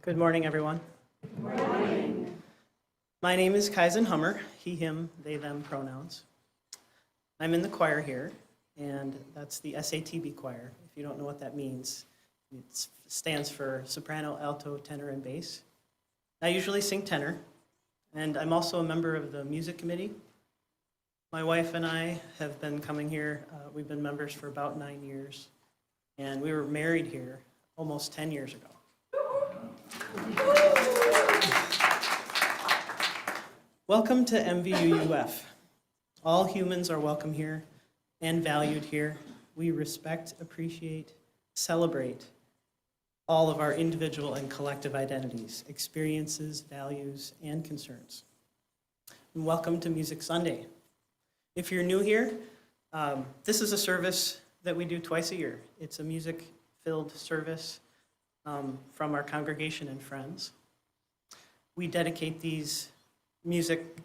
Good morning, everyone. Good morning. My name is Kaizen Hummer, he, him, they, them pronouns. I'm in the choir here, and that's the SATB choir. If you don't know what that means, it stands for soprano, alto, tenor, and bass. I usually sing tenor, and I'm also a member of the music committee. My wife and I have been coming here, we've been members for about 9 years, and we were married here almost 10 years ago. Welcome to MVUUF. All humans are welcome here and valued here. We respect, appreciate, celebrate all of our individual and collective identities, experiences, values, and concerns. And welcome to Music Sunday. If you're new here, this is a service that we do twice a year. It's a music-filled service from our congregation and friends. We dedicate these music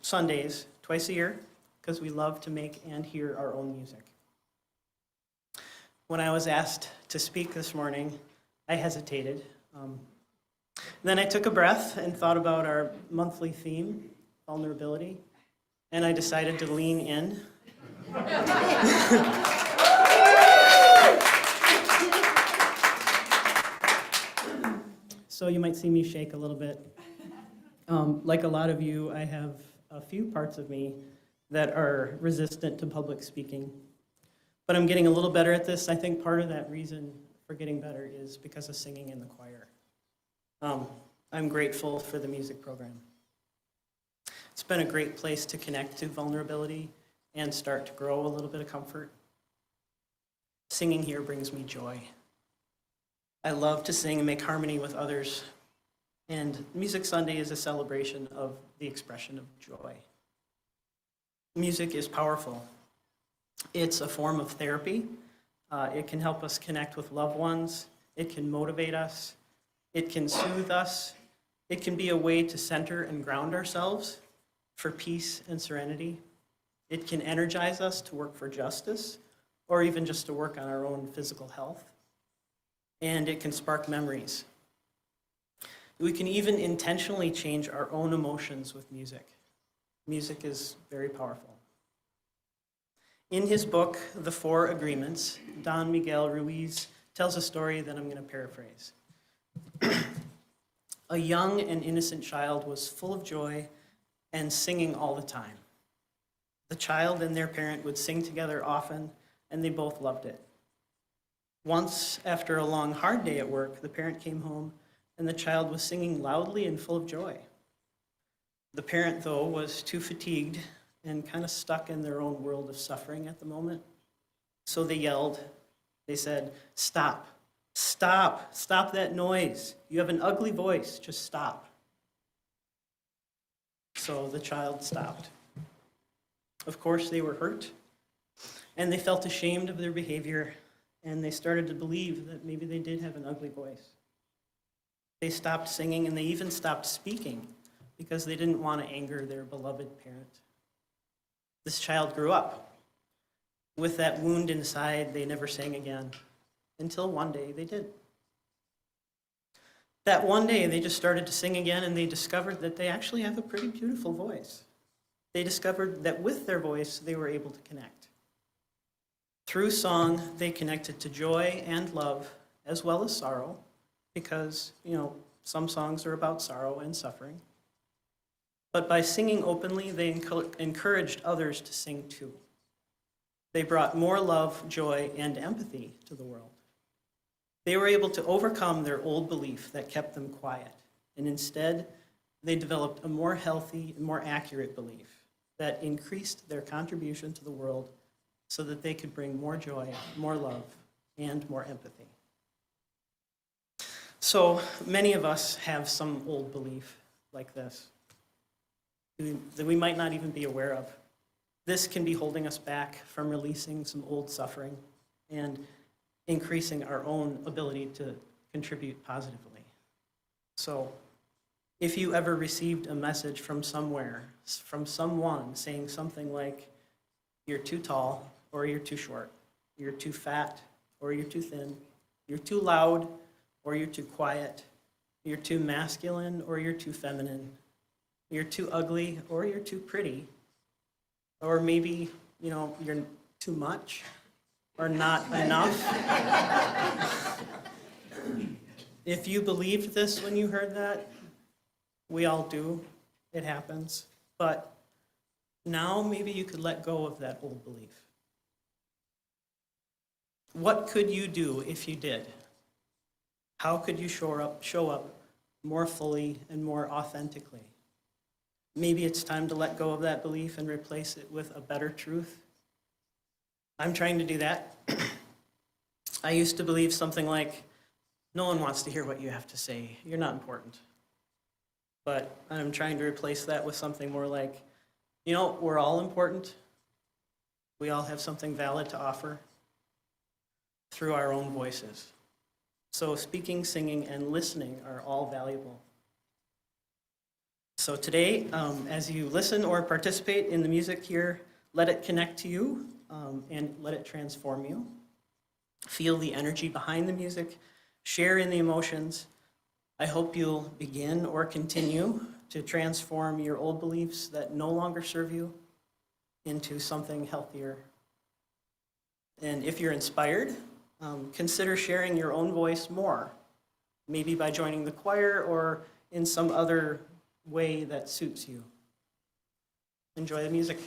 Sundays twice a year because we love to make and hear our own music. When I was asked to speak this morning, I hesitated. Then I took a breath and thought about our monthly theme, vulnerability, and I decided to lean in. So you might see me shake a little bit. Like a lot of you, I have a few parts of me that are resistant to public speaking. But I'm getting a little better at this. I think part of that reason for getting better is because of singing in the choir. I'm grateful for the music program. It's been a great place to connect to vulnerability and start to grow a little bit of comfort. Singing here brings me joy. I love to sing and make harmony with others. And Music Sunday is a celebration of the expression of joy. Music is powerful. It's a form of therapy. It can help us connect with loved ones. It can motivate us. It can soothe us. It can be a way to center and ground ourselves for peace and serenity. It can energize us to work for justice or even just to work on our own physical health. And it can spark memories. We can even intentionally change our own emotions with music. Music is very powerful. In his book, The Four Agreements, Don Miguel Ruiz tells a story that I'm going to paraphrase. A young and innocent child was full of joy and singing all the time. The child and their parent would sing together often, and they both loved it. Once, after a long, hard day at work, the parent came home and the child was singing loudly and full of joy. The parent, though, was too fatigued and kind of stuck in their own world of suffering at the moment. So they yelled, they said, "Stop, stop, stop that noise. You have an ugly voice, just stop." So the child stopped. Of course, they were hurt, and they felt ashamed of their behavior, and they started to believe that maybe they did have an ugly voice. They stopped singing, and they even stopped speaking because they didn't want to anger their beloved parent. This child grew up. With that wound inside, they never sang again, until one day they did. That one day, they just started to sing again, and they discovered that they actually have a pretty beautiful voice. They discovered that with their voice, they were able to connect. Through song, they connected to joy and love, as well as sorrow, because, some songs are about sorrow and suffering. But by singing openly, they encouraged others to sing too. They brought more love, joy, and empathy to the world. They were able to overcome their old belief that kept them quiet, and instead, they developed a more healthy and more accurate belief that increased their contribution to the world so that they could bring more joy, more love, and more empathy. So many of us have some old belief like this that we might not even be aware of. This can be holding us back from releasing some old suffering and increasing our own ability to contribute positively. So if you ever received a message from somewhere, from someone saying something like, "You're too tall," or "You're too short," "You're too fat," or "You're too thin," "You're too loud," or you're too quiet. You're too masculine or you're too feminine. You're too ugly or you're too pretty. Or maybe, you're too much or not enough. If you believed this when you heard that, we all do. It happens. But now maybe you could let go of that old belief. What could you do if you did? How could you show up more fully and more authentically? Maybe it's time to let go of that belief and replace it with a better truth. I'm trying to do that. I used to believe something like, no one wants to hear what you have to say. You're not important. But I'm trying to replace that with something more like, we're all important. We all have something valid to offer through our own voices. So speaking, singing, and listening are all valuable. So today, as you listen or participate in the music here, let it connect to you and let it transform you. Feel the energy behind the music, share in the emotions. I hope you'll begin or continue to transform your old beliefs that no longer serve you into something healthier. And if you're inspired, consider sharing your own voice more, maybe by joining the choir or in some other way that suits you. Enjoy the music.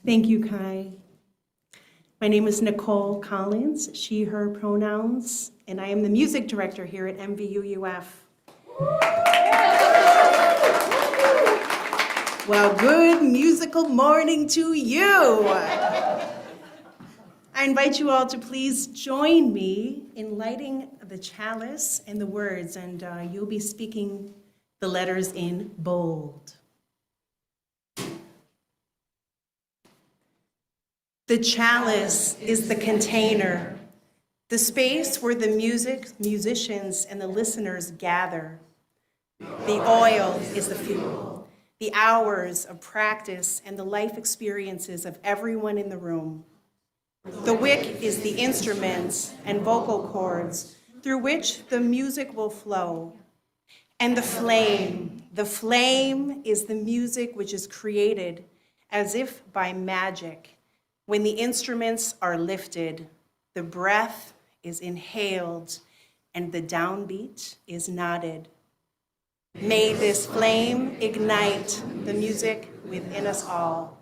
Thank you, Kai. My name is Nicole Collins, she, her pronouns, and I am the music director here at MVUUF. Well, good musical morning to you. I invite you all to please join me in lighting the chalice and the words, and you'll be speaking the letters in bold. The chalice is the container, the space where the musicians, and the listeners gather. The oil is the fuel, the hours of practice and the life experiences of everyone in the room. The wick is the instruments and vocal cords through which the music will flow. And the flame is the music which is created as if by magic. When the instruments are lifted, the breath is inhaled and the downbeat is nodded. May this flame ignite the music within us all.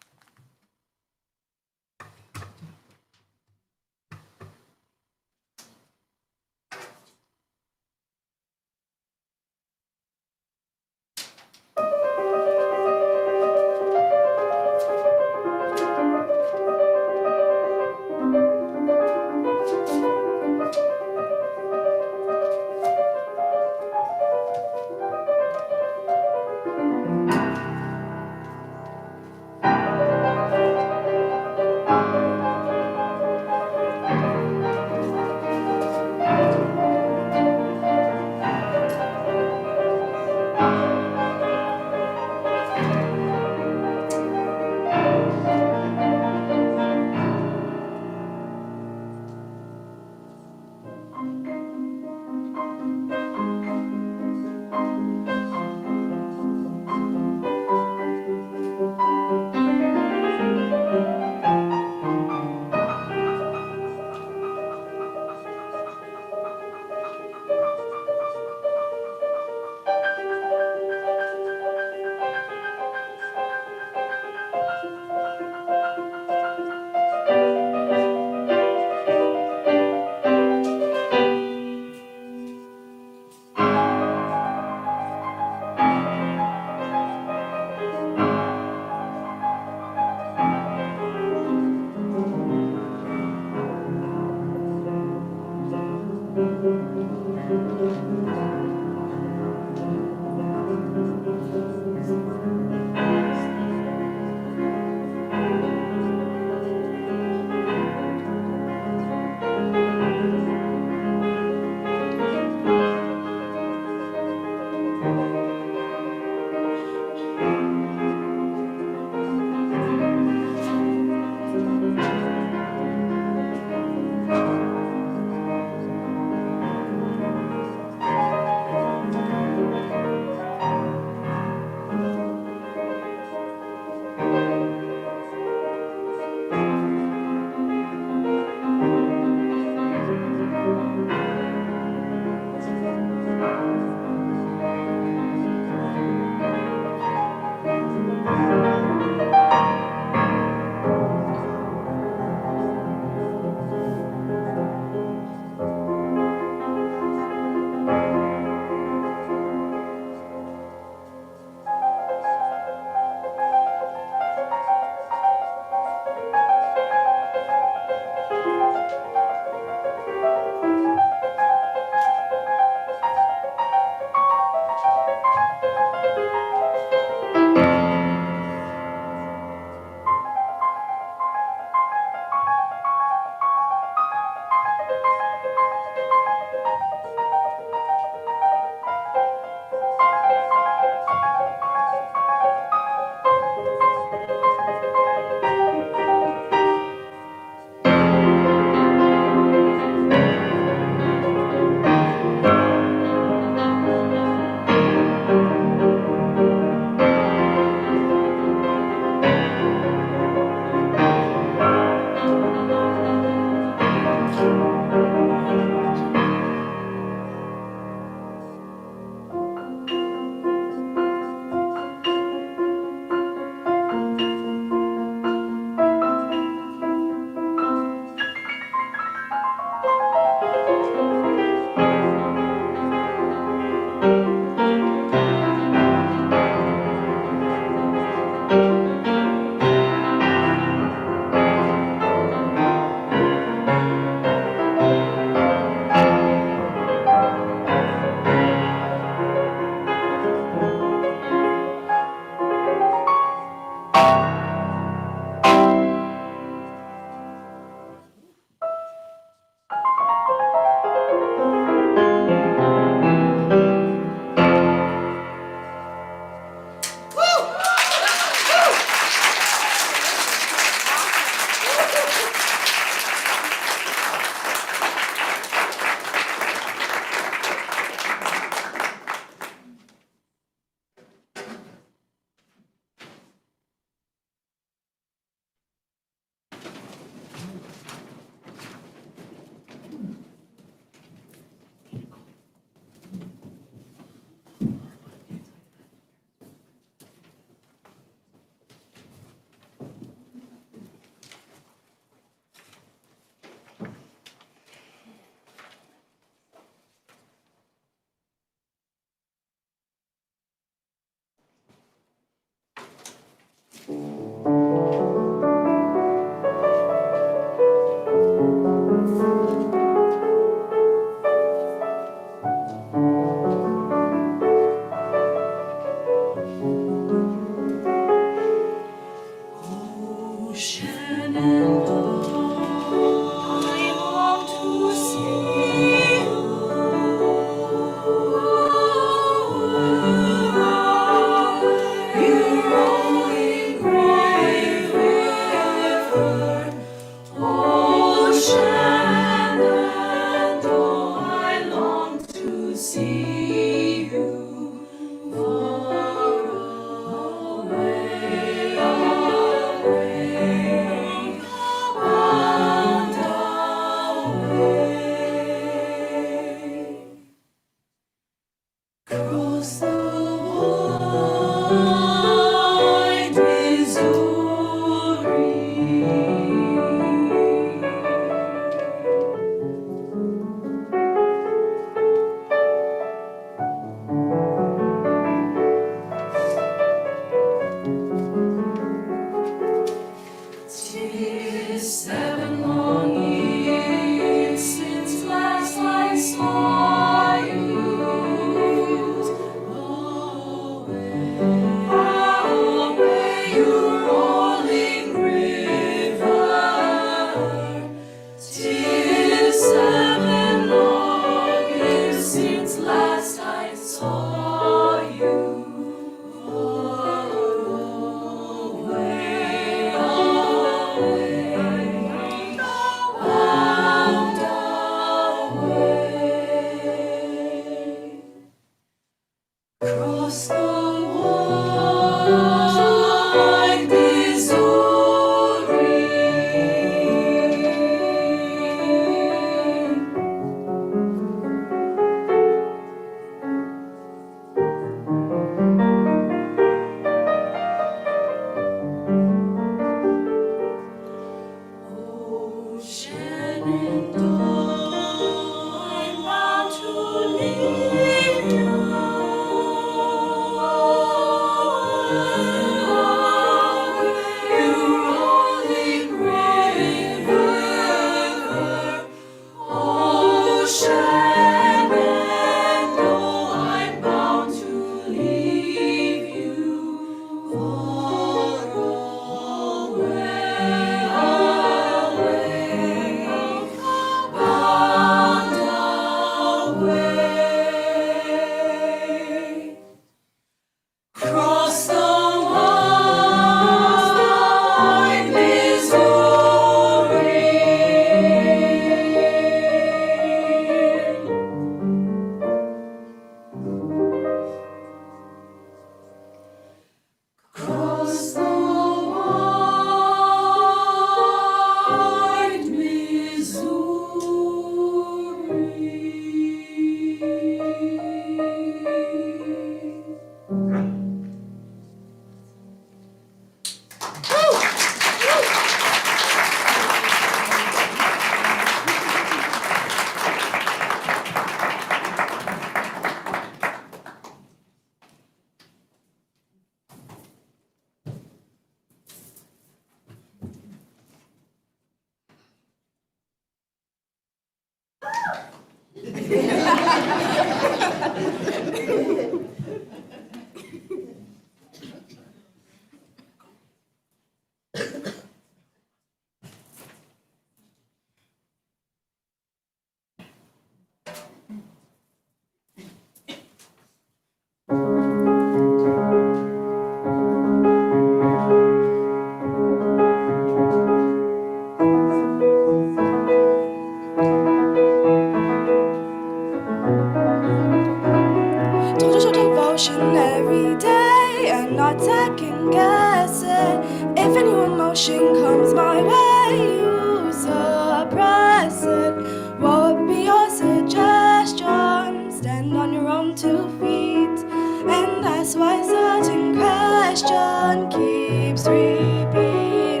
Told you show devotion every day and not second guess it. If a new emotion comes my way, you suppress it. What would be your suggestion? Stand on your own 2 feet. And that's why certain question keeps repeating.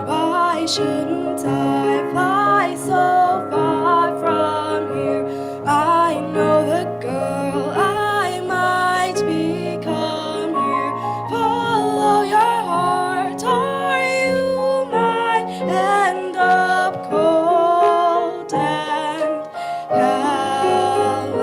Why shouldn't I fly so far from here? I know the girl I might become here. Follow your heart, or you might end up cold and callous.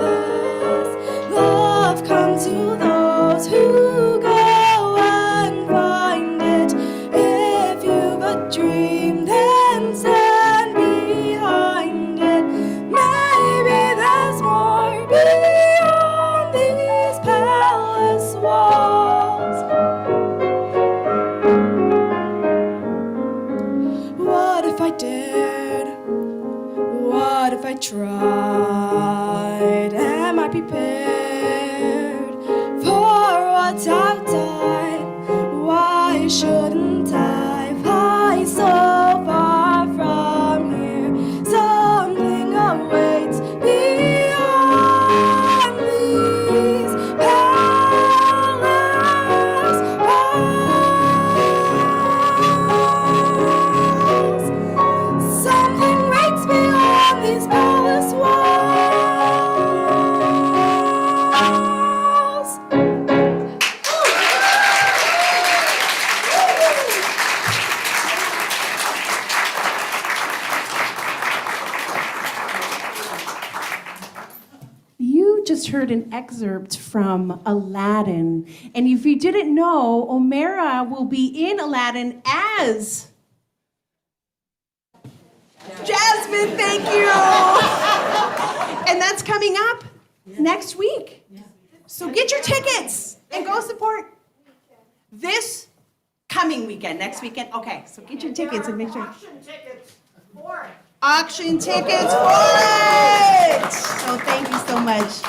Love comes to those who go and find it. If you've a dream, then stand behind it. Maybe there's more beyond these palace walls. What if I dared? What if I tried? Am I prepared for what's outside? Why shouldn't I fly so far from here? Something awaits beyond these palace walls. Something waits beyond these palace walls. You just heard an excerpt from Aladdin. And if you didn't know, Omera will be in Aladdin as Jasmine, thank you. And that's coming up next week. So get your tickets and go support this coming weekend, next weekend. Okay, so get your tickets and make sure. Auction tickets for it. So thank you so much.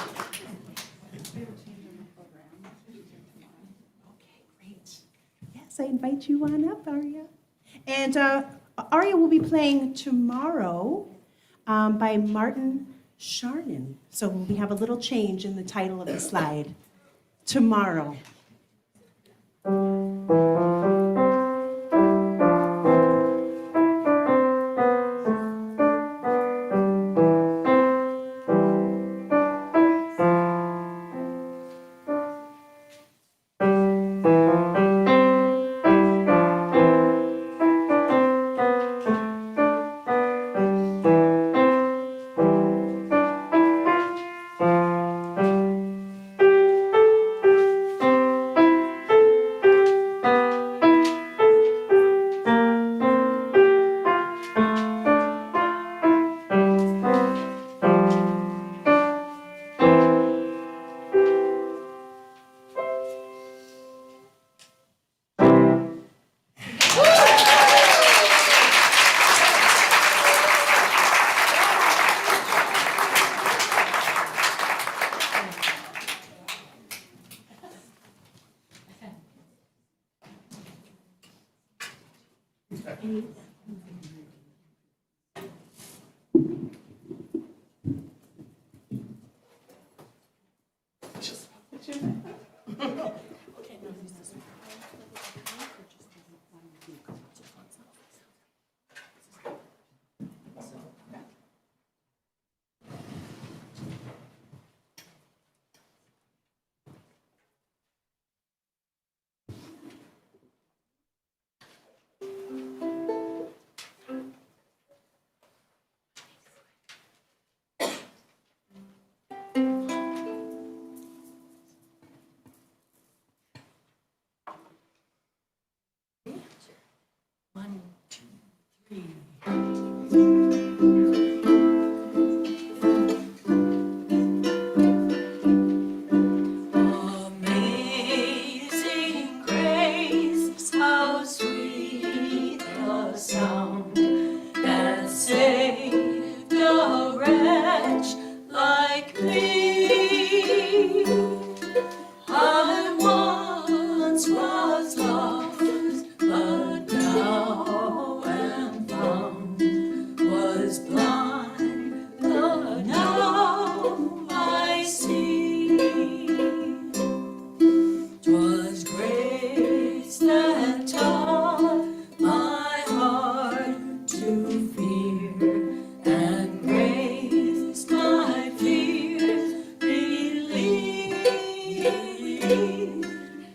Okay, great. Yes, I invite you on up, Aria. And Aria will be playing tomorrow by Martin Charnin. So we have a little change in the title of the slide. Tomorrow.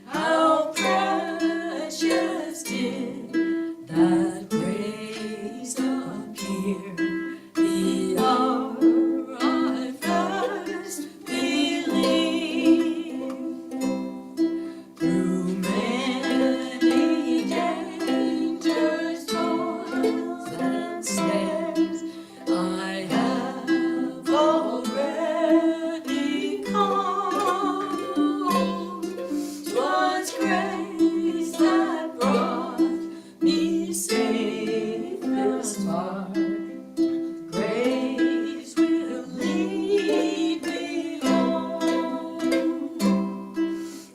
How precious did that grace appear the hour I first believed. Through many dangers, toils, and snares, I have already come. 'Twas grace that brought me safe thus far. Grace will lead me home.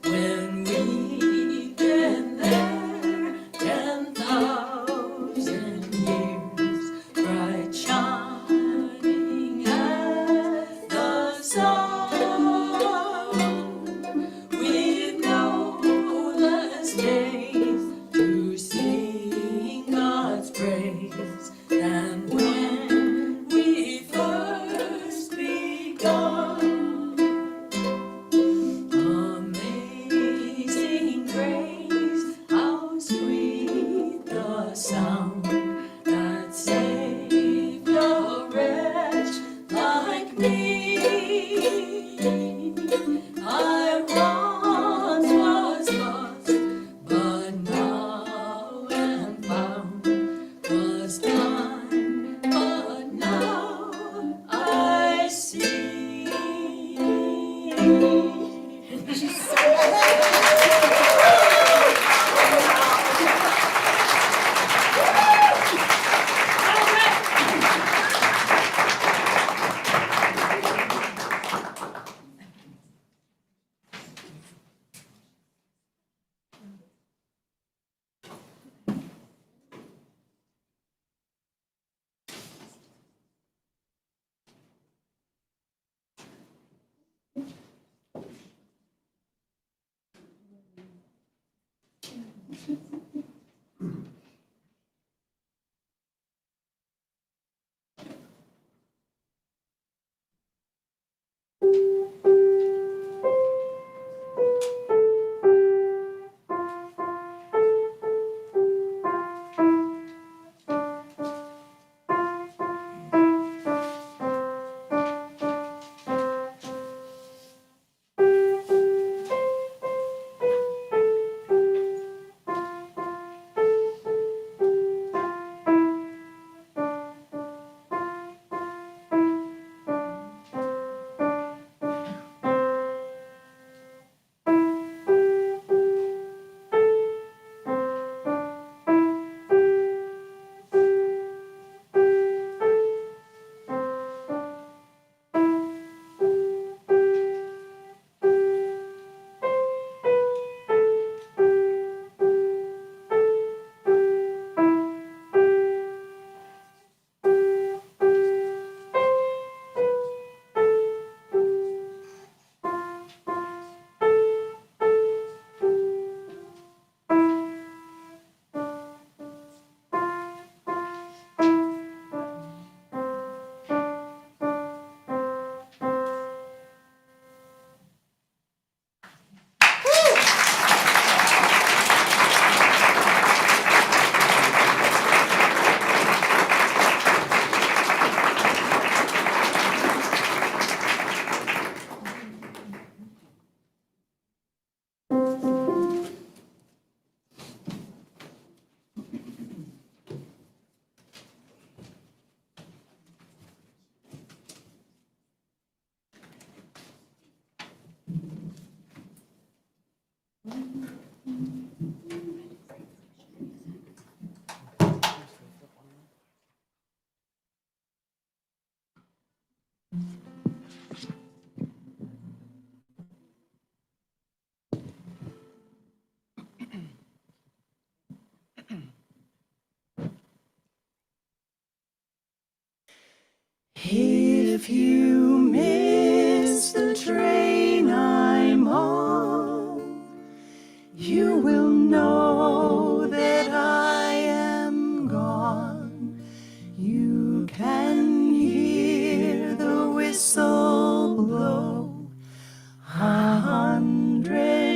When we've been there 10,000 years, bright shining as the sun, we've no less days to sing God's praise than when we first begun. Amazing grace, how sweet the sound that saved a wretch like me. I once was lost, but now am found. Was blind, but now I see. If you miss the train I'm on, you will know that I am gone. You can hear the whistle blow 100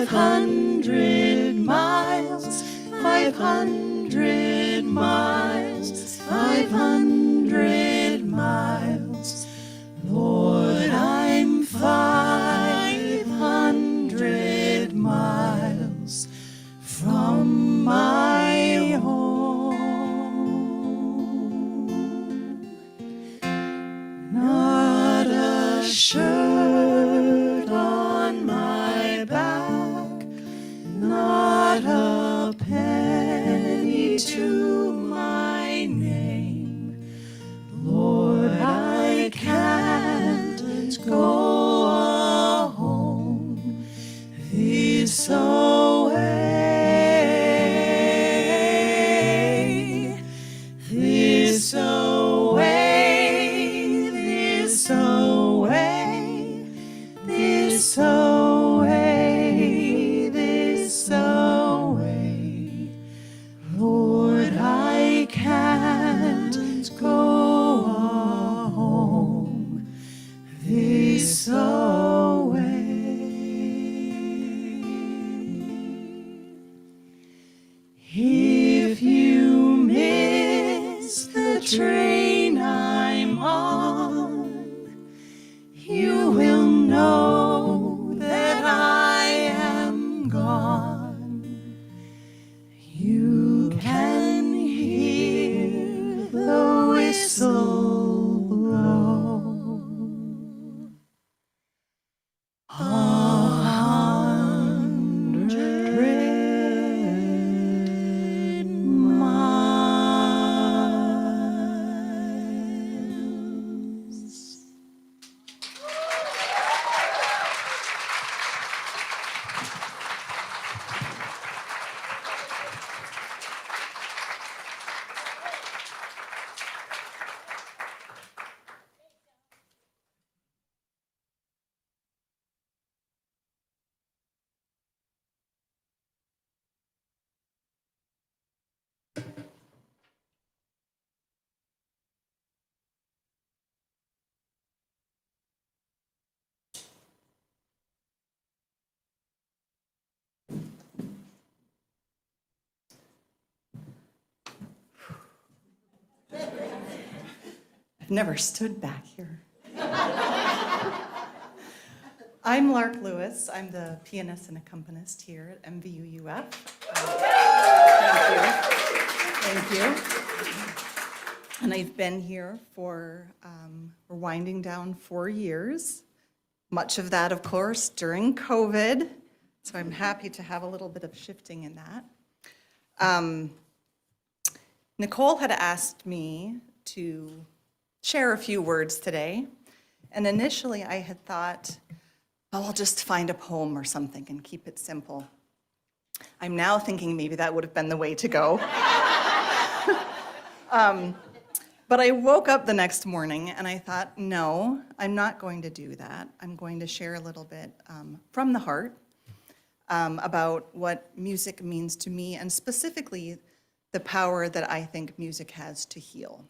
500 miles, 500 miles, 500 miles. Lord, I'm 500 miles from my home. Not a shirt on my back, not a penny to my name. Lord, I can't go home this away, this away, this away, this away, this away. Lord, I can't go home this away. If you miss the train I'm on, you will know that I am gone. You can hear the whistle blow 100 miles. I've never stood back here. I'm Lark Lewis. I'm the pianist and accompanist here at MVUUF. Thank you. And I've been here for, we're winding down 4 years. Much of that, of course, during COVID. So I'm happy to have a little bit of shifting in that. Nicole had asked me to share a few words today. And initially I had thought, oh, I'll just find a poem or something and keep it simple. I'm now thinking maybe that would have been the way to go. But I woke up the next morning and I thought, no, I'm not going to do that. I'm going to share a little bit from the heart about what music means to me, and specifically the power that I think music has to heal.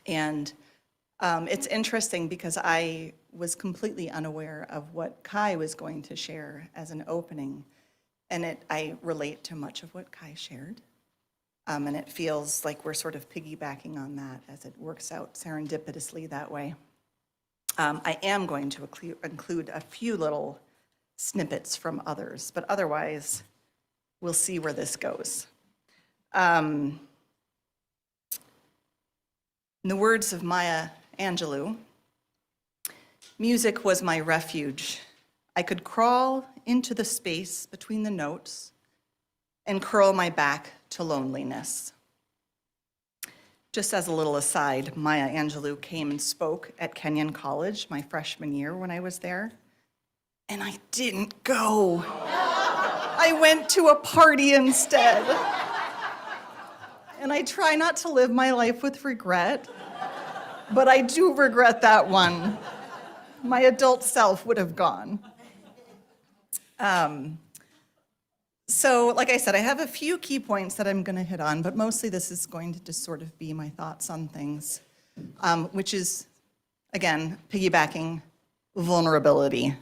And it's interesting because I was completely unaware of what Kai was going to share as an opening. And I relate to much of what Kai shared. And it feels like we're sort of piggybacking on that as it works out serendipitously that way. I am going to include a few little snippets from others, but otherwise, we'll see where this goes. In the words of Maya Angelou, music was my refuge. I could crawl into the space between the notes and curl my back to loneliness. Just as a little aside, Maya Angelou came and spoke at Kenyon College my freshman year when I was there, and I didn't go. I went to a party instead. And I try not to live my life with regret, but I do regret that one. My adult self would have gone. So, like I said, I have a few key points that I'm going to hit on, but mostly this is going to just sort of be my thoughts on things, which is, again, piggybacking vulnerability.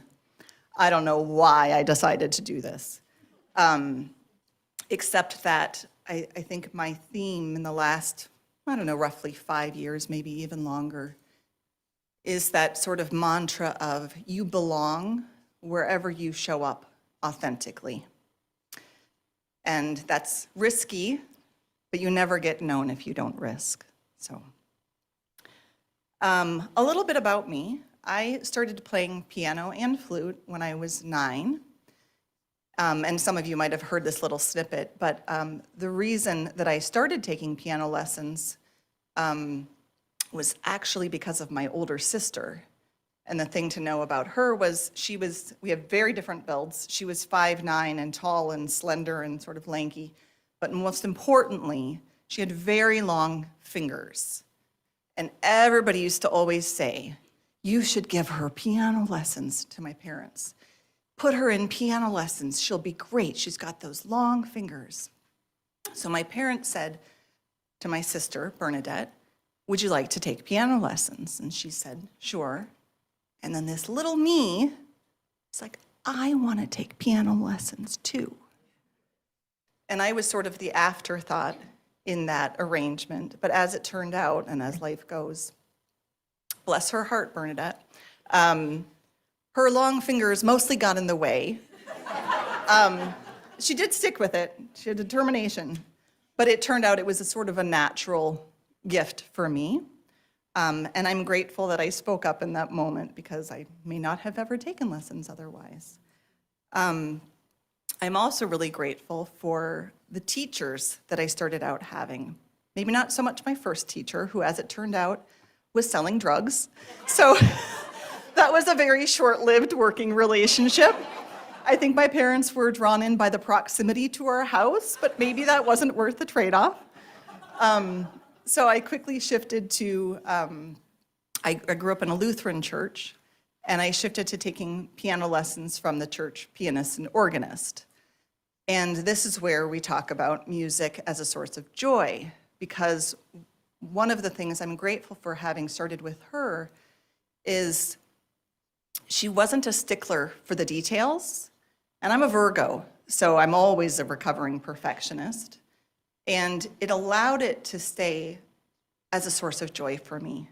I don't know why I decided to do this. Except that I think my theme in the last, I don't know, roughly 5 years, maybe even longer, is that sort of mantra of you belong wherever you show up authentically. And that's risky, but you never get known if you don't risk. So, a little bit about me. I started playing piano and flute when I was 9. And some of you might have heard this little snippet, but the reason that I started taking piano lessons was actually because of my older sister. And the thing to know about her was we have very different builds. She was 5'9" and tall and slender and sort of lanky. But most importantly, she had very long fingers. And everybody used to always say, you should give her piano lessons, to my parents. Put her in piano lessons, she'll be great. She's got those long fingers. So my parents said to my sister, Bernadette, would you like to take piano lessons? And she said, sure. And then this little me was like, I want to take piano lessons too. And I was sort of the afterthought in that arrangement. But as it turned out, and as life goes, bless her heart, Bernadette, her long fingers mostly got in the way. She did stick with it. She had determination. But it turned out it was a sort of a natural gift for me. And I'm grateful that I spoke up in that moment because I may not have ever taken lessons otherwise. I'm also really grateful for the teachers that I started out having. Maybe not so much my first teacher, who, as it turned out, was selling drugs. So that was a very short-lived working relationship. I think my parents were drawn in by the proximity to our house, but maybe that wasn't worth the trade-off. So I quickly shifted to, I grew up in a Lutheran church, and I shifted to taking piano lessons from the church pianist and organist. And this is where we talk about music as a source of joy, because one of the things I'm grateful for having started with her is she wasn't a stickler for the details, and I'm a Virgo, so I'm always a recovering perfectionist, and it allowed it to stay as a source of joy for me.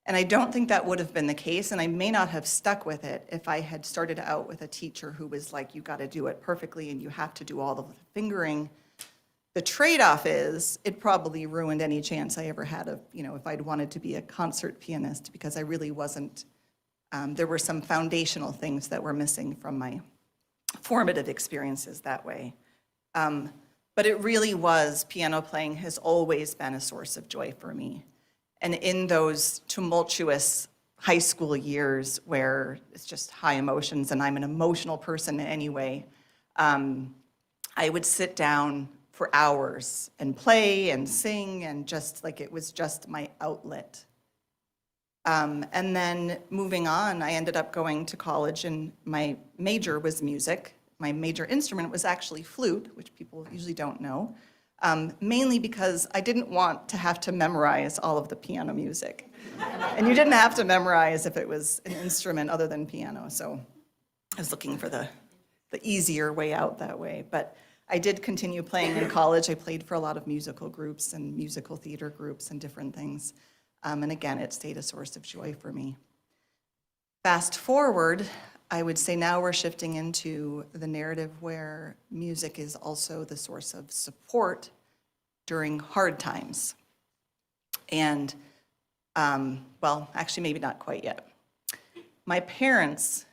And I don't think that would have been the case, and I may not have stuck with it if I had started out with a teacher who was like, you got to do it perfectly and you have to do all the fingering. The trade-off is it probably ruined any chance I ever had of, if I'd wanted to be a concert pianist, because I really wasn't, there were some foundational things that were missing from my formative experiences that way. But it really was, piano playing has always been a source of joy for me. And in those tumultuous high school years where it's just high emotions and I'm an emotional person anyway, I would sit down for hours and play and sing and just like it was just my outlet. And then moving on, I ended up going to college and my major was music. My major instrument was actually flute, which people usually don't know. Mainly because I didn't want to have to memorize all of the piano music. And you didn't have to memorize if it was an instrument other than piano, so I was looking for the easier way out that way. But I did continue playing in college. I played for a lot of musical groups and musical theater groups and different things. And again, it stayed a source of joy for me. Fast forward, I would say now we're shifting into the narrative where music is also the source of support during hard times. And, well, actually maybe not quite yet. My parents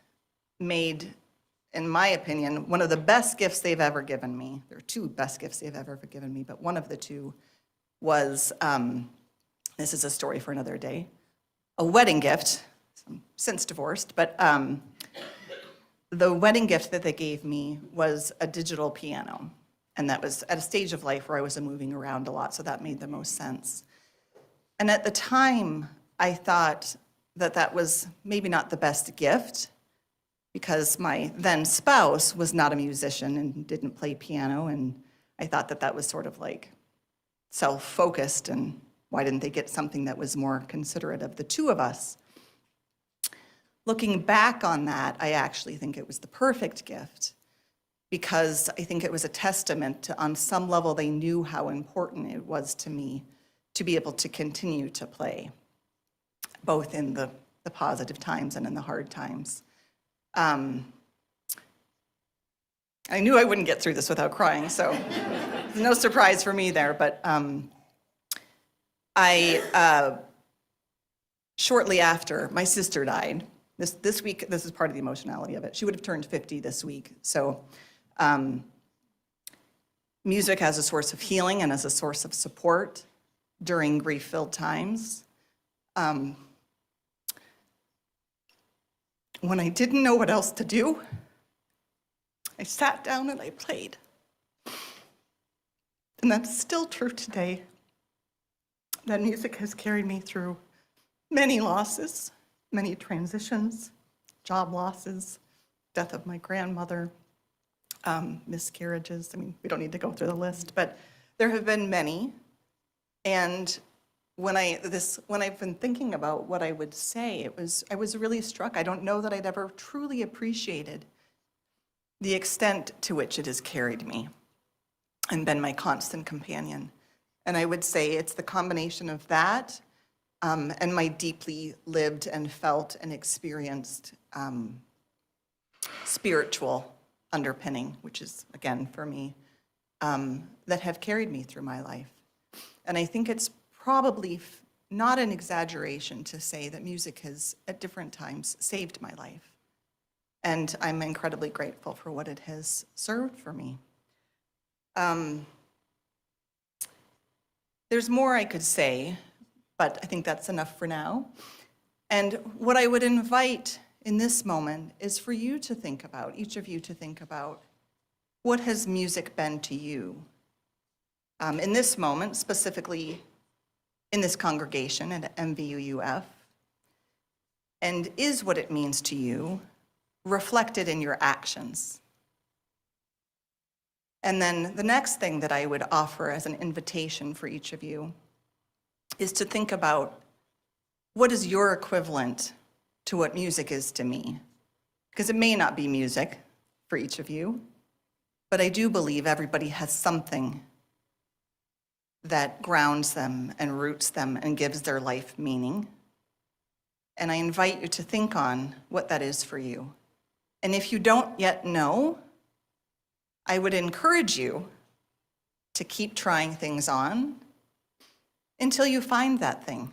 made, in my opinion, one of the best gifts they've ever given me. There are two best gifts they've ever given me, but one of the two was, this is a story for another day, a wedding gift. I'm since divorced, but the wedding gift that they gave me was a digital piano. And that was at a stage of life where I was moving around a lot, so that made the most sense. And at the time, I thought that that was maybe not the best gift, because my then spouse was not a musician and didn't play piano, and I thought that that was sort of like self-focused, and why didn't they get something that was more considerate of the two of us? looking back on that, I actually think it was the perfect gift, because I think it was a testament to, on some level, they knew how important it was to me to be able to continue to play, both in the positive times and in the hard times. I knew I wouldn't get through this without crying, so no surprise for me there, but shortly after, my sister died. This week, this is part of the emotionality of it. She would have turned 50 this week, so music as a source of healing and as a source of support during grief-filled times. When I didn't know what else to do, I sat down and I played. And that's still true today. That music has carried me through many losses, many transitions, job losses, death of my grandmother, miscarriages. I mean, we don't need to go through the list, but there have been many. And when I've been thinking about what I would say, I was really struck. I don't know that I'd ever truly appreciated the extent to which it has carried me and been my constant companion. And I would say it's the combination of that and my deeply lived and felt and experienced spiritual underpinning, which is, again, for me, that have carried me through my life. And I think it's probably not an exaggeration to say that music has, at different times, saved my life. And I'm incredibly grateful for what it has served for me. There's more I could say, but I think that's enough for now. And what I would invite in this moment is for you to think about, each of you to think about, what has music been to you? In this moment, specifically in this congregation at MVUUF, and is what it means to you reflected in your actions? And then the next thing that I would offer as an invitation for each of you is to think about, what is your equivalent to what music is to me? Because it may not be music for each of you, but I do believe everybody has something that grounds them and roots them and gives their life meaning. And I invite you to think on what that is for you. And if you don't yet know, I would encourage you to keep trying things on until you find that thing,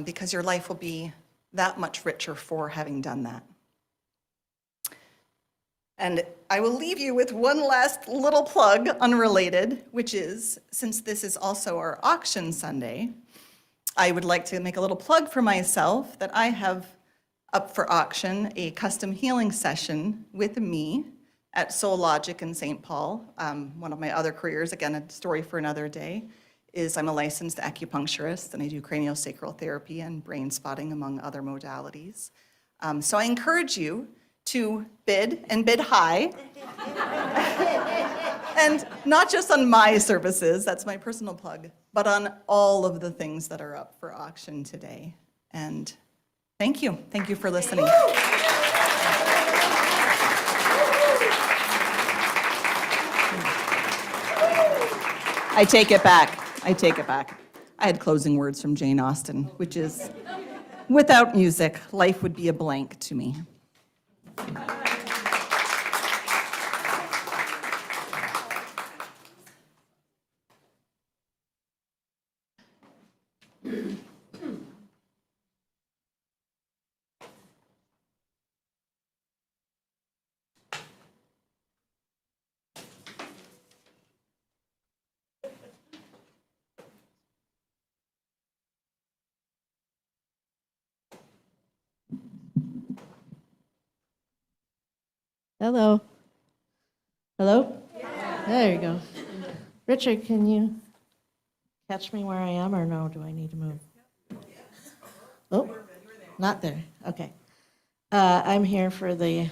because your life will be that much richer for having done that. And I will leave you with one last little plug, unrelated, which is, since this is also our auction Sunday, I would like to make a little plug for myself that I have up for auction a custom healing session with me at Soul Logic in St. Paul. One of my other careers, again, a story for another day, is I'm a licensed acupuncturist, and I do craniosacral therapy and brain spotting, among other modalities. So I encourage you to bid, and bid high. And not just on my services, that's my personal plug, but on all of the things that are up for auction today. And thank you. Thank you for listening. I take it back. I take it back. I had closing words from Jane Austen, which is, without music, life would be a blank to me. Hello. Hello? Yeah. There you go. Richard, can you catch me where I am, or no? Do I need to move? Oh, not there. Okay. I'm here for the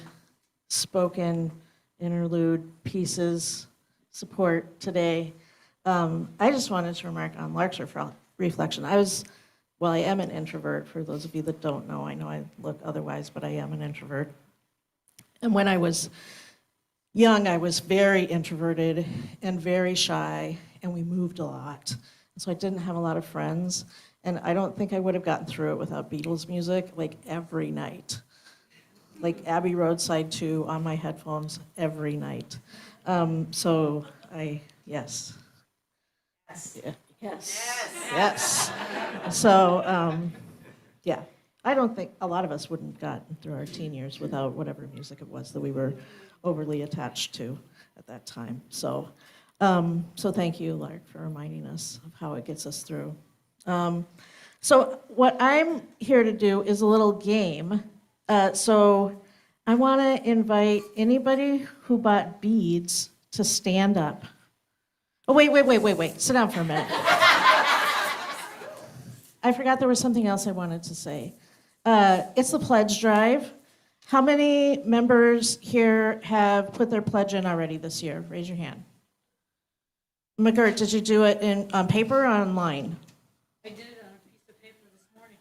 spoken interlude pieces support today. I just wanted to remark on Lark's reflection. I was well, I am an introvert, for those of you that don't know. I know I look otherwise, but I am an introvert. And when I was young, I was very introverted and very shy, and we moved a lot. So I didn't have a lot of friends, and I don't think I would have gotten through it without Beatles music, like every night. Like Abbey Road Side 2 on my headphones every night. So yes. Yeah. Yes. So, yeah. I don't think a lot of us wouldn't have gotten through our teen years without whatever music it was that we were overly attached to at that time. So thank you, Lark, for reminding us of how it gets us through. So what I'm here to do is a little game. So I want to invite anybody who bought beads to stand up. Oh, wait. Sit down for a minute. I forgot there was something else I wanted to say. It's the pledge drive. How many members here have put their pledge in already this year? Raise your hand. McGirt, did you do it on paper or online? I did it on a piece of paper this morning.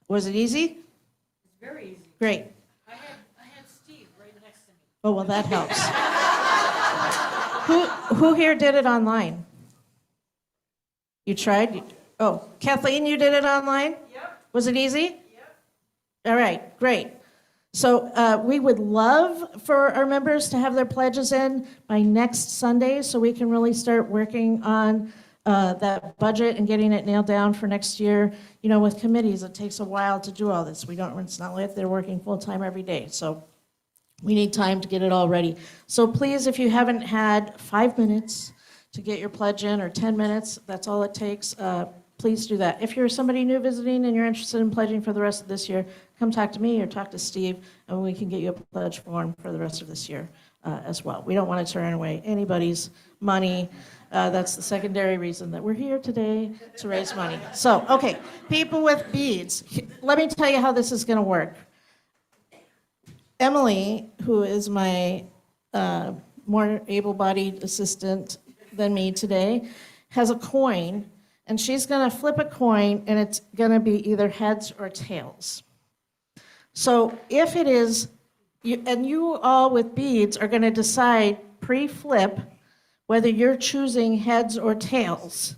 Was it easy? It's very easy. Great. I had Steve right next to me. Oh, well, that helps. Who here did it online? You tried? Oh, Kathleen, you did it online? Yep. Was it easy? Yep. All right, great. So we would love for our members to have their pledges in by next Sunday so we can really start working on that budget and getting it nailed down for next year. You know, with committees, it takes a while to do all this. It's not like they're working full-time every day. So we need time to get it all ready. So please, if you haven't had 5 minutes to get your pledge in, or 10 minutes, that's all it takes, please do that. If you're somebody new visiting and you're interested in pledging for the rest of this year, come talk to me or talk to Steve, and we can get you a pledge form for the rest of this year as well. We don't want to turn away anybody's money. That's the secondary reason that we're here today, to raise money. So, okay, people with beads. Let me tell you how this is going to work. Emily, who is my more able-bodied assistant than me today, has a coin, and she's going to flip a coin, and it's going to be either heads or tails. So if it is, and you all with beads are going to decide pre-flip whether you're choosing heads or tails.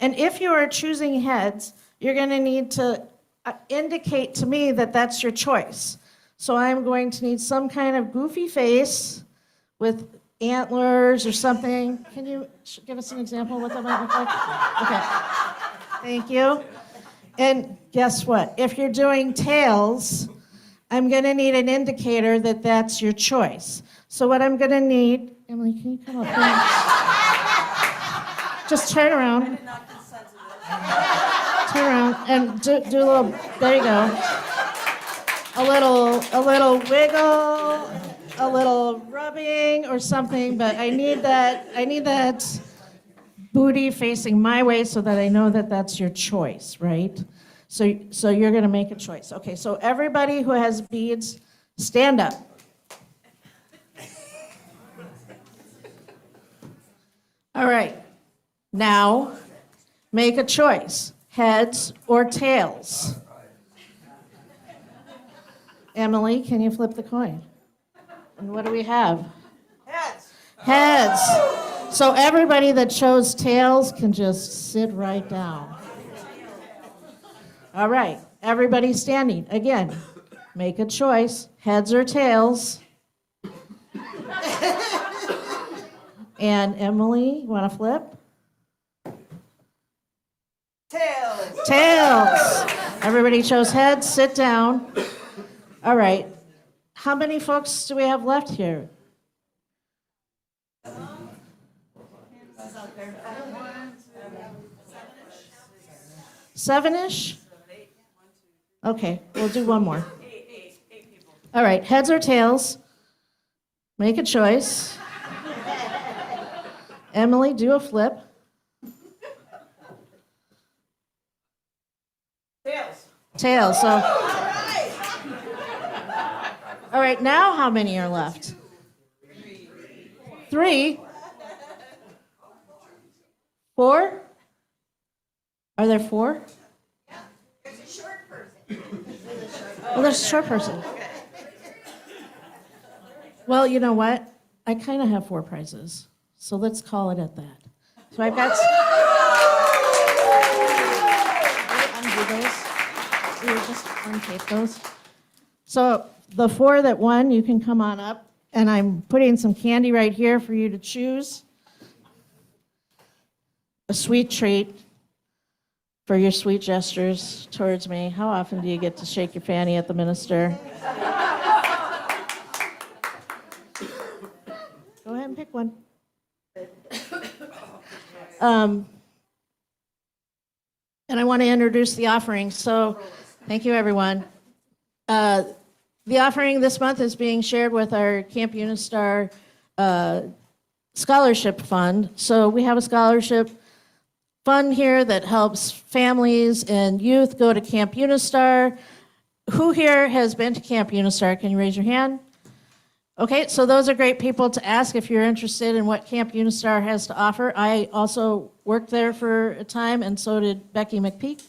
And if you are choosing heads, you're going to need to indicate to me that that's your choice. So I'm going to need some kind of goofy face with antlers or something. Can you give us an example of what that might look like? Okay. Thank you. And guess what? If you're doing tails, I'm going to need an indicator that that's your choice. So what I'm going to need, Emily, can you come up here? Just turn around. Turn around and do a little, there you go. A little wiggle, a little rubbing or something, but I need that booty facing my way so that I know that that's your choice, right? So you're going to make a choice. Okay, so everybody who has beads, stand up. All right, now make a choice, heads or tails. Emily, can you flip the coin? And what do we have? Heads. Heads. So everybody that chose tails can just sit right down. All right, everybody standing. Again, make a choice, heads or tails. And Emily, you want to flip? Tails. Tails. Everybody chose heads, sit down. All right, how many folks do we have left here? Seven-ish? Okay, we'll do one more. All right, heads or tails? Make a choice. Emily, do a flip. Tails. Tails, so. All right, now how many are left? Three? Four? Are there four? Oh, there's a short person. Well, you know what? I kind of have 4 prizes, so let's call it at that. So I've got. Undo those. We just untape those. So the 4 that won, you can come on up, and I'm putting some candy right here for you to choose. A sweet treat for your sweet gestures towards me. How often do you get to shake your fanny at the minister? Go ahead and pick one. And I want to introduce the offering. So, thank you, everyone. The offering this month is being shared with our Camp Unistar Scholarship Fund. So, we have a scholarship fund here that helps families and youth go to Camp Unistar. Who here has been to Camp Unistar? Can you raise your hand? Okay, so those are great people to ask if you're interested in what Camp Unistar has to offer. I also worked there for a time, and so did Becky McPeak.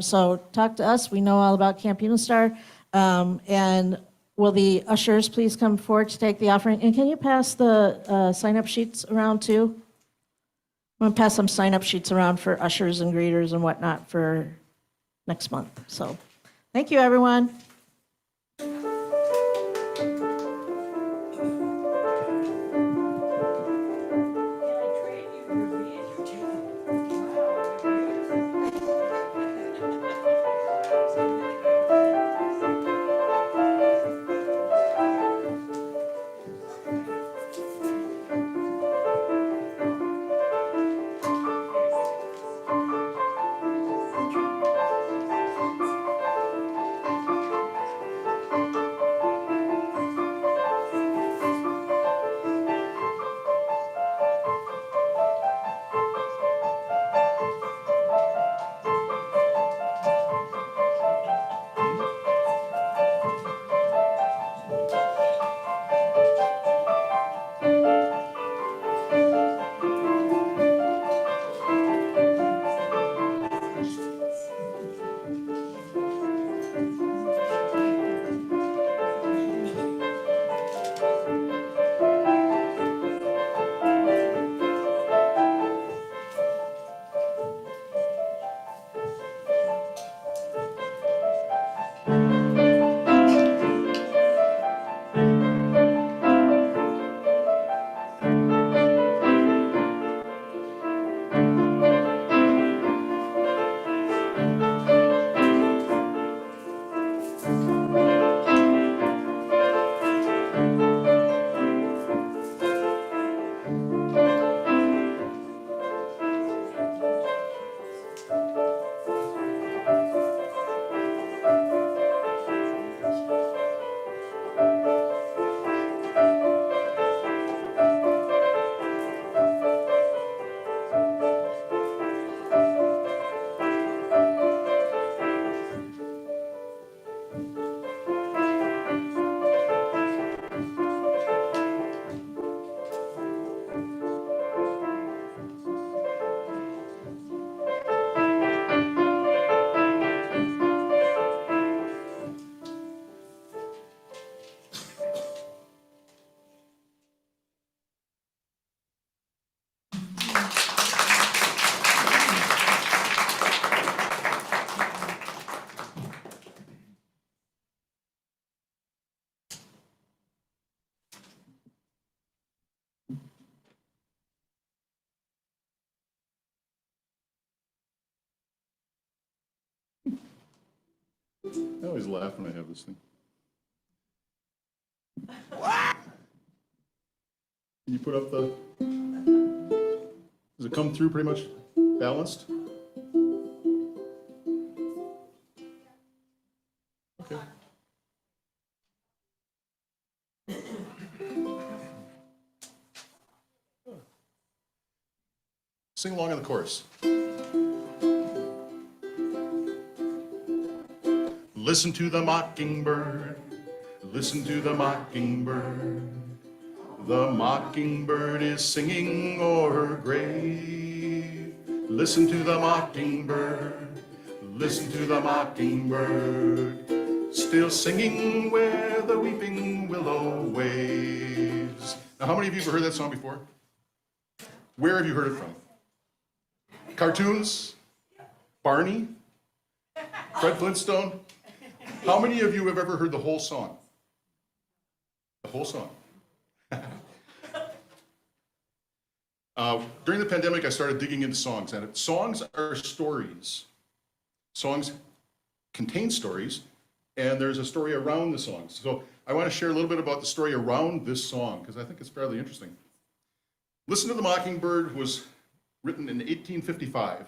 So talk to us. We know all about Camp Unistar. And will the ushers please come forward to take the offering? And can you pass the sign-up sheets around too? I'm going to pass some sign-up sheets around for ushers and greeters and whatnot for next month. So thank you, everyone. I always laugh when I have this thing. Can you put up the, does it come through pretty much balanced? Okay. Sing along in the chorus. Listen to the mockingbird, listen to the mockingbird. The mockingbird is singing o'er her grave. Listen to the mockingbird, listen to the mockingbird, still singing where the weeping willow waves. Now, how many of you have heard that song before? Where have you heard it from? Cartoons? Barney? Fred Flintstone? How many of you have ever heard the whole song? The whole song. During the pandemic, I started digging into songs, and songs are stories. Songs contain stories, and there's a story around the songs. So I want to share a little bit about the story around this song, because I think it's fairly interesting. Listen to the Mockingbird was written in 1855,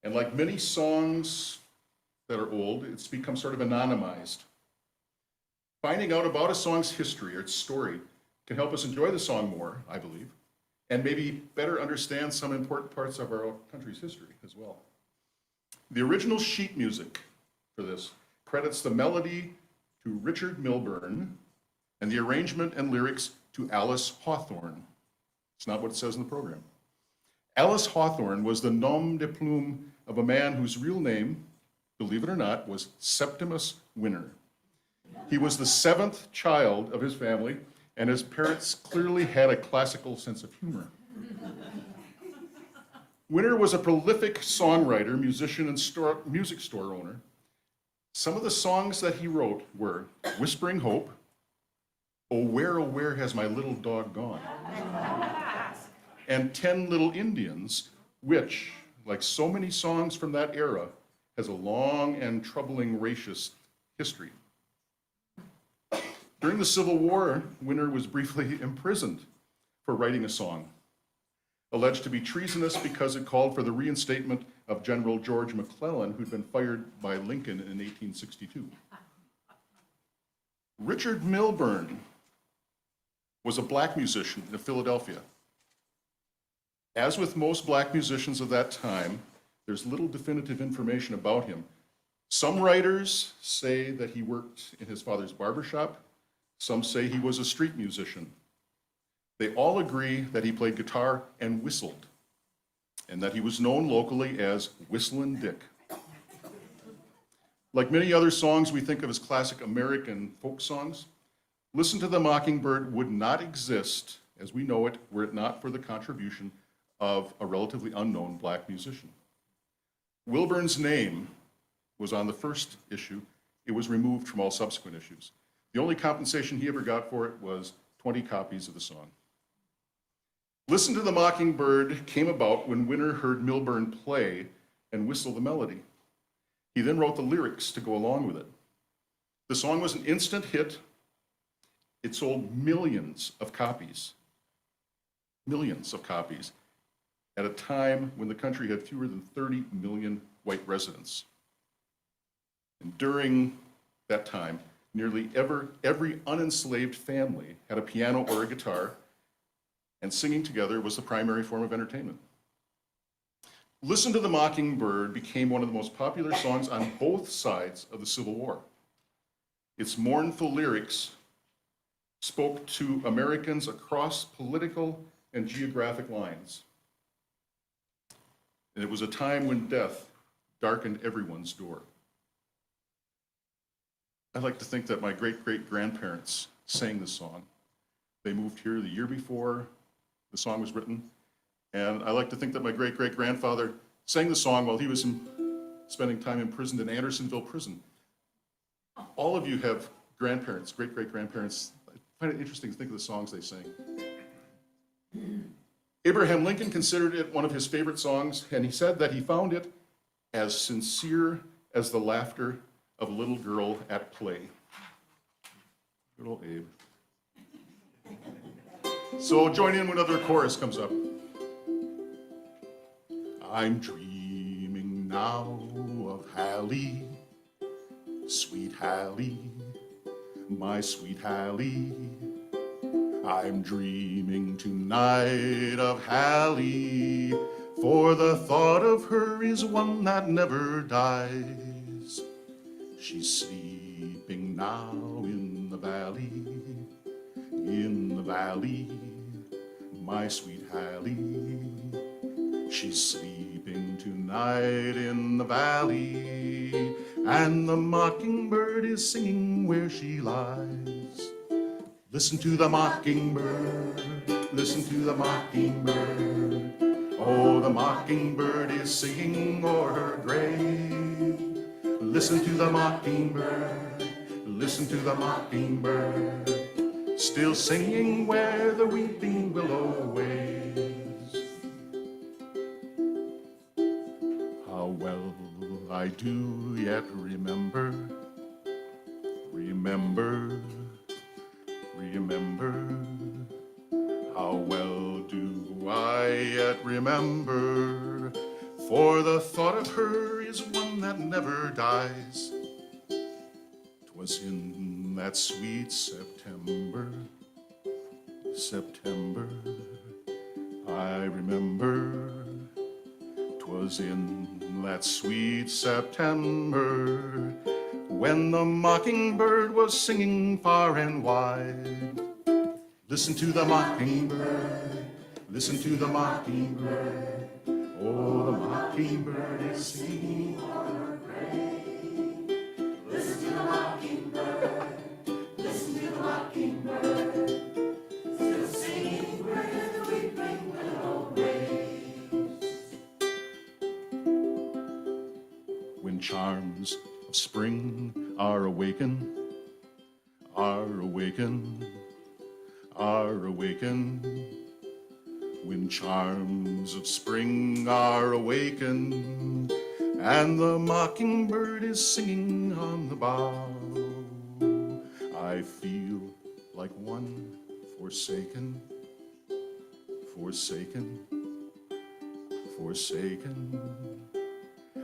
and like many songs that are old, it's become sort of anonymized. Finding out about a song's history or its story can help us enjoy the song more, I believe, and maybe better understand some important parts of our country's history as well. The original sheet music for this credits the melody to Richard Milburn and the arrangement and lyrics to Alice Hawthorne. It's not what it says in the program. Alice Hawthorne was the nom de plume of a man whose real name, believe it or not, was Septimus Winter. He was the seventh child of his family, and his parents clearly had a classical sense of humor. Winter was a prolific songwriter, musician, and music store owner. Some of the songs that he wrote were Whispering Hope, oh where has my little dog gone? And 10 Little Indians, which, like so many songs from that era, has a long and troubling racist history. During the Civil War, Winter was briefly imprisoned for writing a song, alleged to be treasonous because it called for the reinstatement of General George McClellan, who'd been fired by Lincoln in 1862. Richard Milburn was a black musician in Philadelphia. As with most black musicians of that time, there's little definitive information about him. Some writers say that he worked in his father's barbershop. Some say he was a street musician. They all agree that he played guitar and whistled, and that he was known locally as Whistlin' Dick. Like many other songs we think of as classic American folk songs, Listen to the Mockingbird would not exist as we know it were it not for the contribution of a relatively unknown black musician. Wilburn's name was on the first issue. It was removed from all subsequent issues. The only compensation he ever got for it was 20 copies of the song. Listen to the Mockingbird came about when Winter heard Milburn play and whistle the melody. He then wrote the lyrics to go along with it. The song was an instant hit. It sold millions of copies at a time when the country had fewer than 30 million white residents. And during that time, nearly every unenslaved family had a piano or a guitar, and singing together was the primary form of entertainment. Listen to the Mockingbird became one of the most popular songs on both sides of the Civil War. Its mournful lyrics spoke to Americans across political and geographic lines. And it was a time when death darkened everyone's door. I'd like to think that my great-great-grandparents sang this song. They moved here the year before the song was written, and I like to think that my great-great-grandfather sang the song while he was spending time imprisoned in Andersonville Prison. All of you have grandparents, great-great-grandparents. I find it interesting to think of the songs they sang. Abraham Lincoln considered it one of his favorite songs, and he said that he found it as sincere as the laughter of a little girl at play. Good old Abe. So join in when another chorus comes up. I'm dreaming now of Hallie, sweet Hallie, my sweet Hallie. I'm dreaming tonight of Hallie, for the thought of her is one that never dies. She's sleeping now in the valley, my sweet Hallie. She's sleeping weeping tonight in the valley, and the mockingbird is singing where she lies. Listen to the mockingbird, listen to the mockingbird. Oh, the mockingbird is singing o'er her grave. Listen to the mockingbird, listen to the mockingbird, still singing where the weeping willow waves. How well I do yet remember, remember, how well do I yet remember, for the thought of her is one that never dies. 'Twas in that sweet September, I remember. 'Twas in that sweet September, when the mockingbird was singing far and wide. Listen to the mockingbird, listen to the mockingbird. Oh, the mockingbird is singing o'er her grave. Listen to the mockingbird, listen to the mockingbird, still singing where the weeping willow waves. When charms of spring are awakened, when charms of spring are awakened, and the mockingbird is singing on the bough, I feel like one forsaken.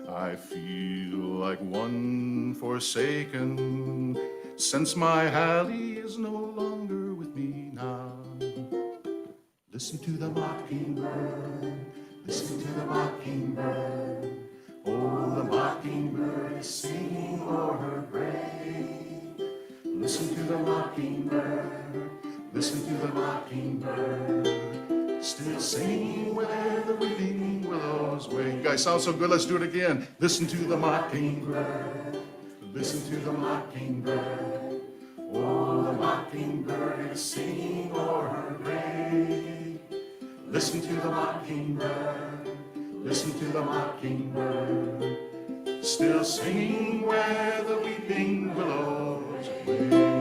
I feel like one forsaken, since my Hallie is no longer with me now. Listen to the mockingbird, listen to the mockingbird. Oh, the mockingbird is singing o'er her grave. Listen to the mockingbird, listen to the mockingbird, still singing where the weeping willows wave. You guys sound so good, let's do it again. Listen to the mockingbird, listen to the mockingbird. Oh, the mockingbird is singing o'er her grave. Listen to the mockingbird, listen to the mockingbird, still singing where the weeping willows wave.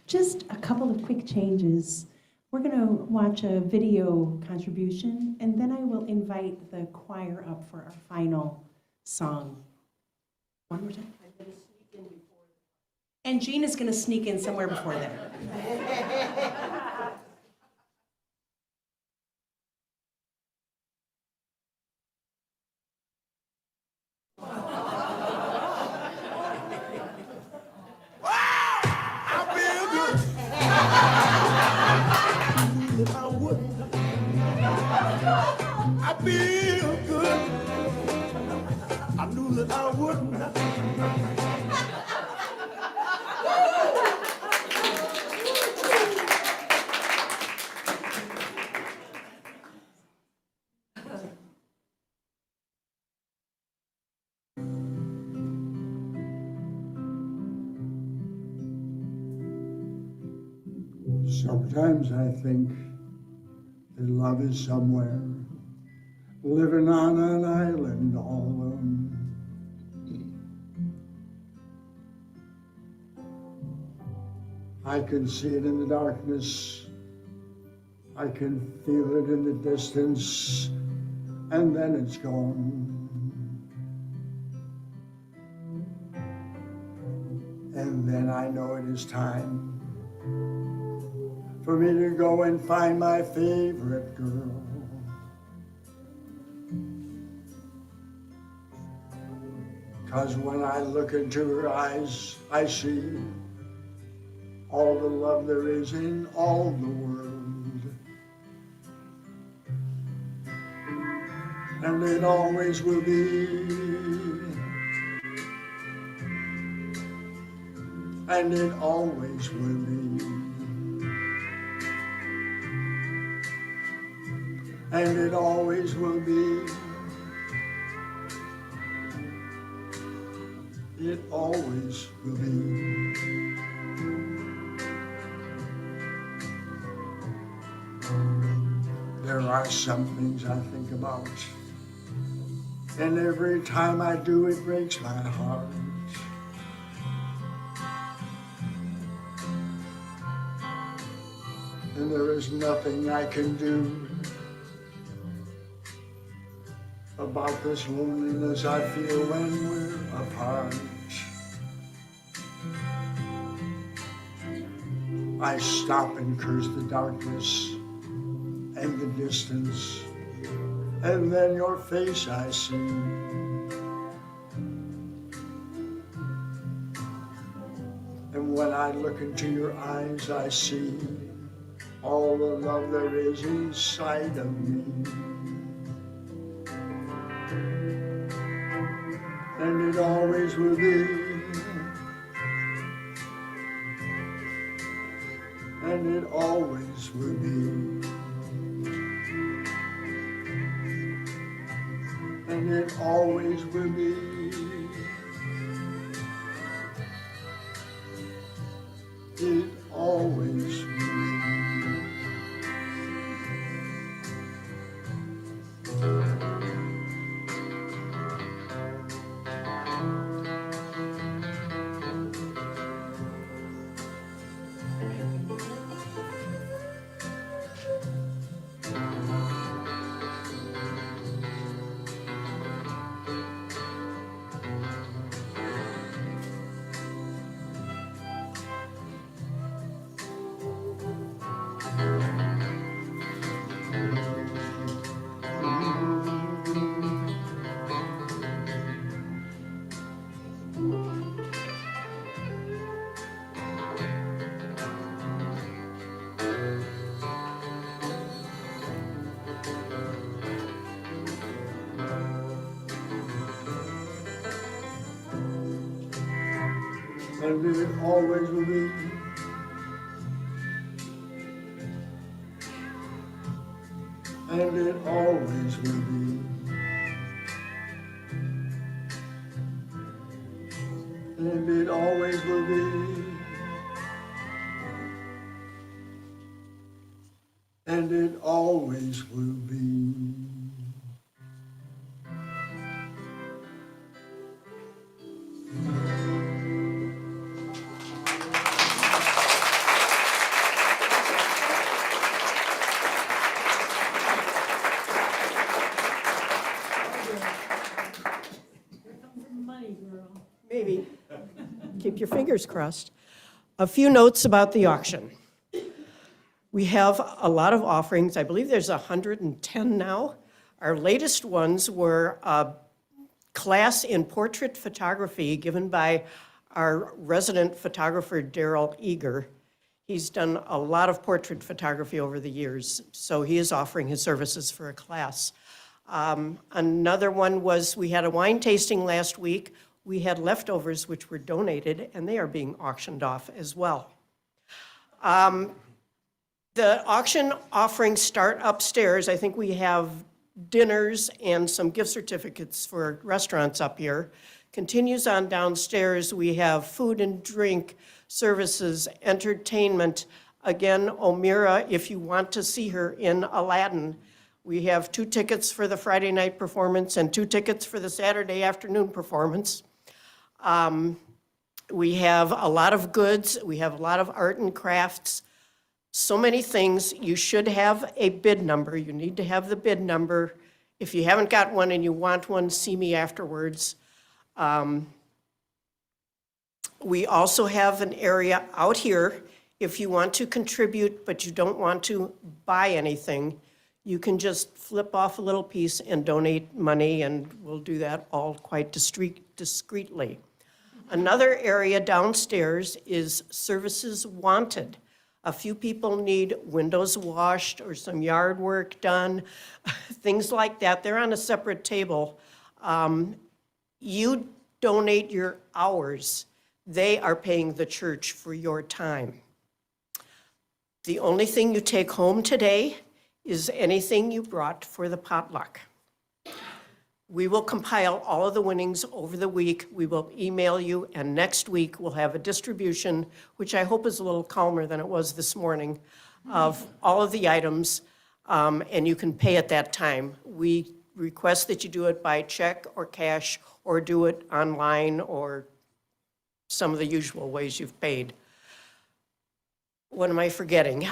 Just a couple of quick changes. We're going to watch a video contribution, and then I will invite the choir up for our final song. One more time. And Jean is going to sneak in somewhere before then. I feel good. I knew that I wouldn't. Sometimes I think that love is somewhere, living on an island all alone. I can see it in the darkness, I can feel it in the distance, and then it's gone. And then I know it is time for me to go and find my favorite girl. 'Cause when I look into her eyes, I see all the love there is in all the world. And it always will be. and it always will be. And it always will be. It always will be. There are some things I think about, and every time I do, it breaks my heart. And there is nothing I can do about this loneliness I feel when we're apart. I stop and curse the darkness and the distance, and then your face I see. And when I look into your eyes, I see all the love there is inside of me. And it always will be. And it always will be. And it always will be. It always will be. And it always will be. And it always will be. And it always will be. And it always will be. Money, girl. Maybe. Keep your fingers crossed. A few notes about the auction. We have a lot of offerings. I believe there's 110 now. Our latest ones were a class in portrait photography given by our resident photographer, Daryl Eager. He's done a lot of portrait photography over the years, so he is offering his services for a class. Another one was, we had a wine tasting last week. We had leftovers which were donated, and they are being auctioned off as well. The auction offerings start upstairs. I think we have dinners and some gift certificates for restaurants up here. Continues on downstairs. We have food and drink, services, entertainment. Again, Omira, if you want to see her in Aladdin, we have 2 tickets for the Friday night performance and 2 tickets for the Saturday afternoon performance. We have a lot of goods. We have a lot of art and crafts. So many things. You should have a bid number. You need to have the bid number. If you haven't got one and you want one, see me afterwards. We also have an area out here. If you want to contribute, but you don't want to buy anything, you can just flip off a little piece and donate money, and we'll do that all quite discreetly. Another area downstairs is services wanted. A few people need windows washed or some yard work done, things like that. They're on a separate table. You donate your hours. They are paying the church for your time. The only thing you take home today is anything you brought for the potluck. We will compile all of the winnings over the week. We will email you, and next week we'll have a distribution, which I hope is a little calmer than it was this morning, of all of the items, and you can pay at that time. We request that you do it by check or cash, or do it online, or some of the usual ways you've paid. What am I forgetting?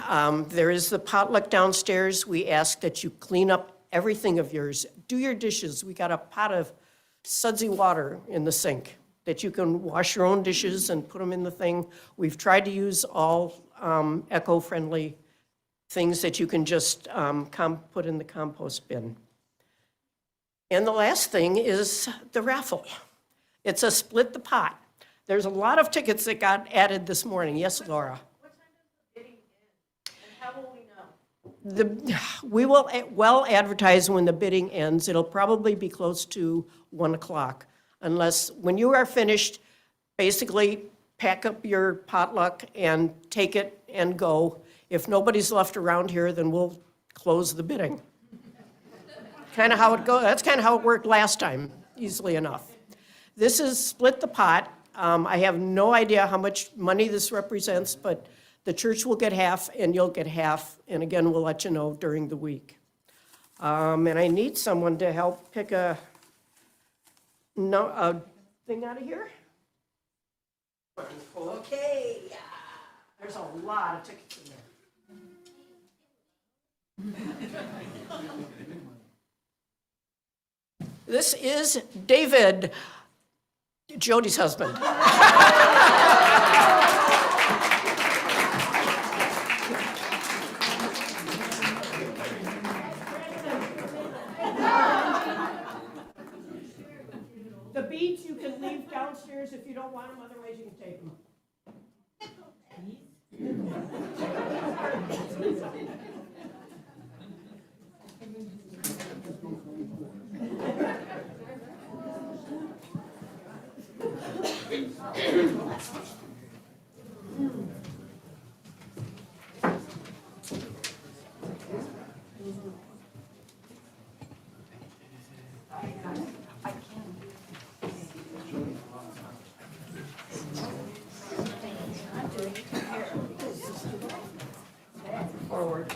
There is the potluck downstairs. We ask that you clean up everything of yours. Do your dishes. We got a pot of sudsy water in the sink that you can wash your own dishes and put them in the thing. We've tried to use all eco-friendly things that you can just put in the compost bin. And the last thing is the raffle. It's a split the pot. There's a lot of tickets that got added this morning. Yes, Laura? We will well advertise when the bidding ends. It'll probably be close to 1 o'clock, unless, when you are finished, basically pack up your potluck and take it and go. If nobody's left around here, then we'll close the bidding. Kind of how it goes. That's kind of how it worked last time, easily enough. This is split the pot. I have no idea how much money this represents, but the church will get half and you'll get half, and again, we'll let you know during the week. And I need someone to help pick a thing out of here. Okay, there's a lot of tickets in there. This is David, Jody's husband. The beads you can leave downstairs if you don't want them, otherwise you can take them. Forward.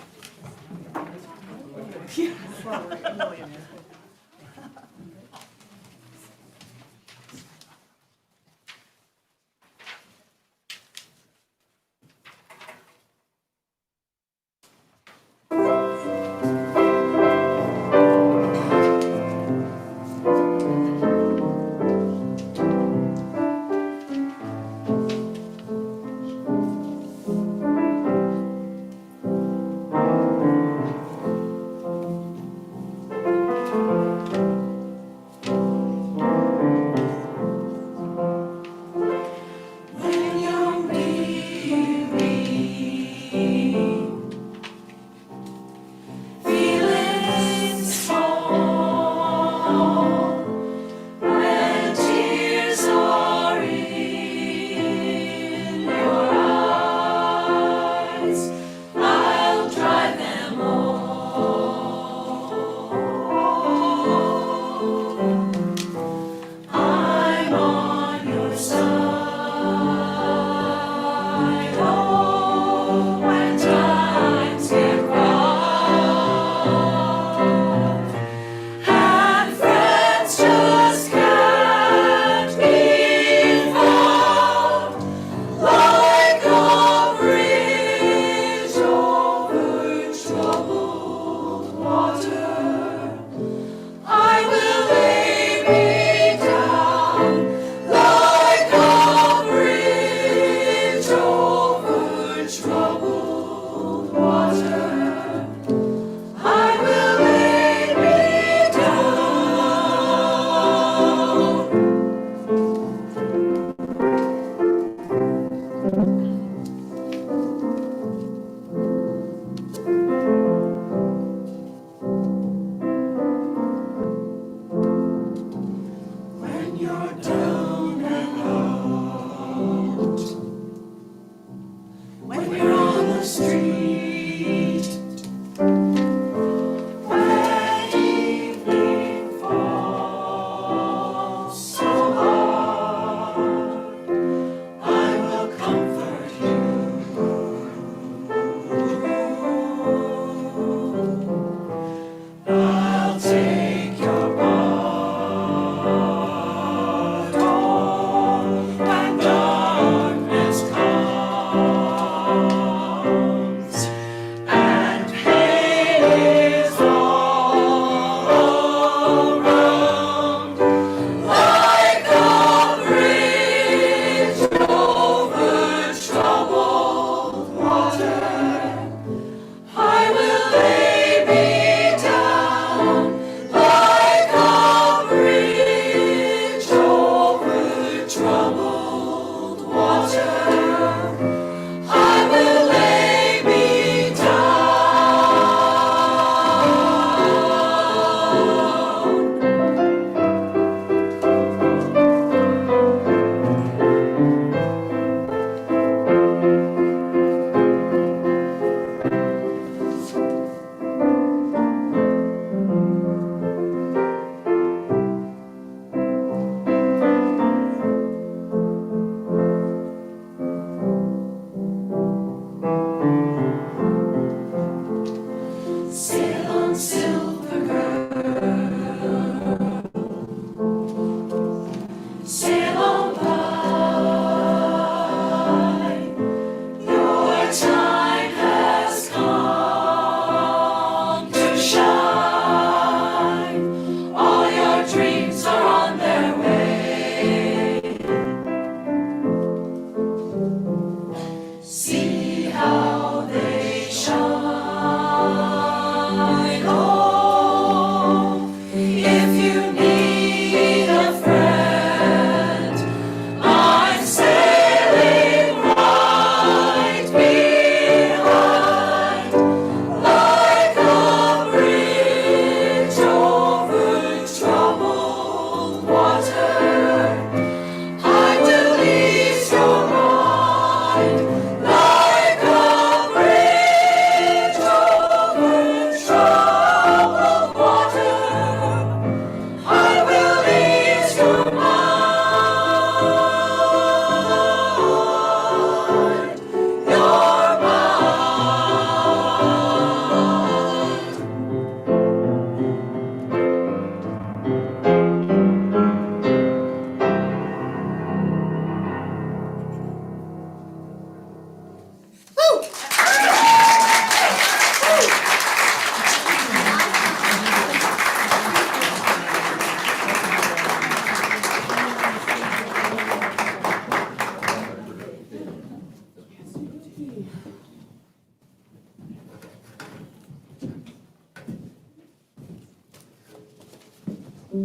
I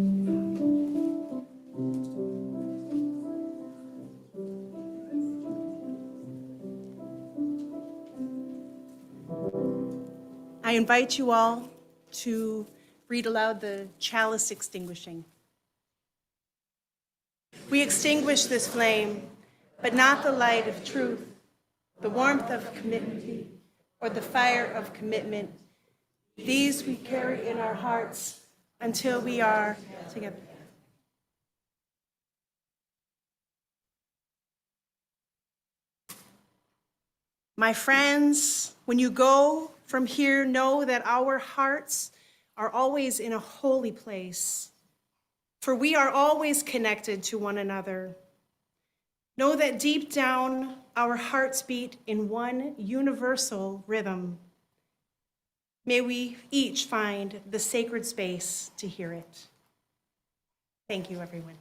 invite you all to read aloud the chalice extinguishing. We extinguish this flame, but not the light of truth, the warmth of commitment, or the fire of commitment. These we carry in our hearts until we are together. My friends, when you go from here, know that our hearts are always in a holy place, for we are always connected to one another. Know that deep down, our hearts beat in one universal rhythm. May we each find the sacred space to hear it. Thank you, everyone.